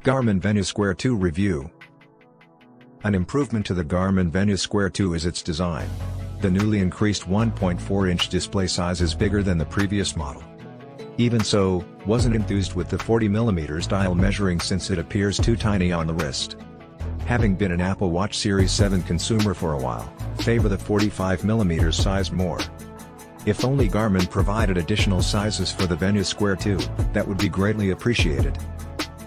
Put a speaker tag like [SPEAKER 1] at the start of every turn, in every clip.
[SPEAKER 1] Garmin Venu Sq 2 Review. An improvement to the Garmin Venu Sq 2 is its design. The newly increased 1.4-inch display size is bigger than the previous model. Even so, wasn't enthused with the 40mm dial measuring since it appears too tiny on the wrist. Having been an Apple Watch Series 7 consumer for a while, favor the 45mm size more. If only Garmin provided additional sizes for the Venu Sq 2, that would be greatly appreciated.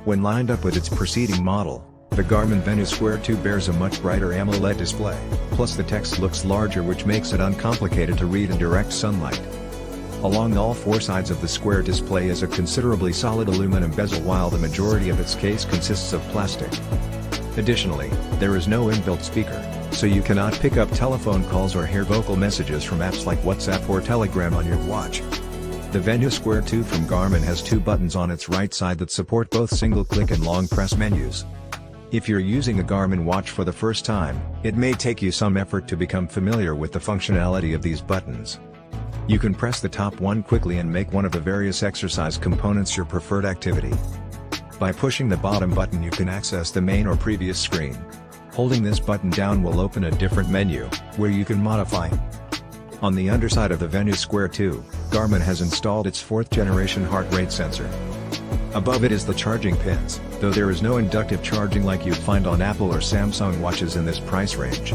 [SPEAKER 1] When lined up with its preceding model, the Garmin Venu Sq 2 bears a much brighter AMOLED display, plus the text looks larger, which makes it uncomplicated to read in direct sunlight. Along all four sides of the square display is a considerably solid aluminum bezel, while the majority of its case consists of plastic. Additionally, there is no inbuilt speaker, so you cannot pick up telephone calls or hear vocal messages from apps like WhatsApp or Telegram on your watch. The Venu Sq 2 from Garmin has two buttons on its right side that support both single-click and long-press menus. If you're using a Garmin watch for the first time, it may take you some effort to become familiar with the functionality of these buttons. You can press the top one quickly and make one of the various exercise components your preferred activity. By pushing the bottom button, you can access the main or previous screen. Holding this button down will open a different menu, where you can modify. On the underside of the Venu Sq 2, Garmin has installed its 4th generation heart rate sensor. Above it is the charging pins, though there is no inductive charging like you'd find on Apple or Samsung watches in this price range.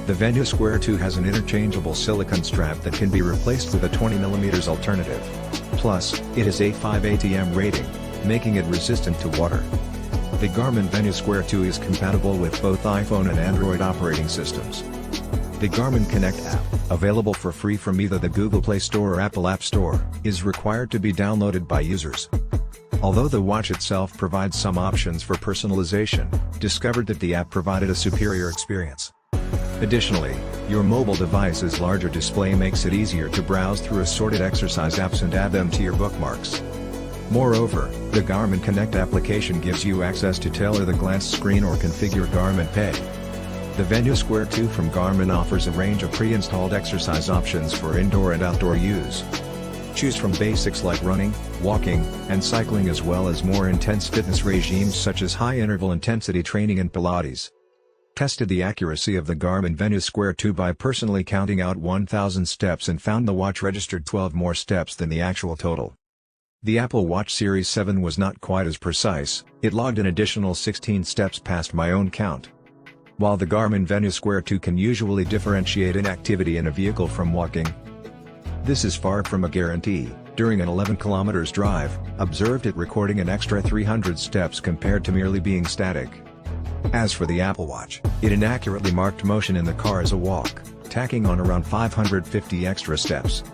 [SPEAKER 1] The Venu Sq 2 has an interchangeable silicone strap that can be replaced with a 20mm alternative. Plus, it has a 5 ATM rating, making it resistant to water. The Garmin Venu Sq 2 is compatible with both iPhone and Android operating systems. The Garmin Connect app, available for free from either the Google Play Store or Apple App Store, is required to be downloaded by users. Although the watch itself provides some options for personalization, discovered that the app provided a superior experience. Additionally, your mobile device's larger display makes it easier to browse through assorted exercise apps and add them to your bookmarks. Moreover, the Garmin Connect application gives you access to tailor the glance screen or configure Garmin Pay. The Venu Sq 2 from Garmin offers a range of pre-installed exercise options for indoor and outdoor use. Choose from basics like running, walking, and cycling, as well as more intense fitness regimes such as high-interval intensity training and Pilates. Tested the accuracy of the Garmin Venu Sq 2 by personally counting out 1,000 steps and found the watch registered 12 more steps than the actual total. The Apple Watch Series 7 was not quite as precise, it logged an additional 16 steps past my own count. While the Garmin Venu Sq 2 can usually differentiate inactivity in a vehicle from walking, this is far from a guarantee. During an 11-kilometers drive, observed it recording an extra 300 steps compared to merely being static. As for the Apple Watch, it inaccurately marked motion in the car as a walk, tacking on around 550 extra steps.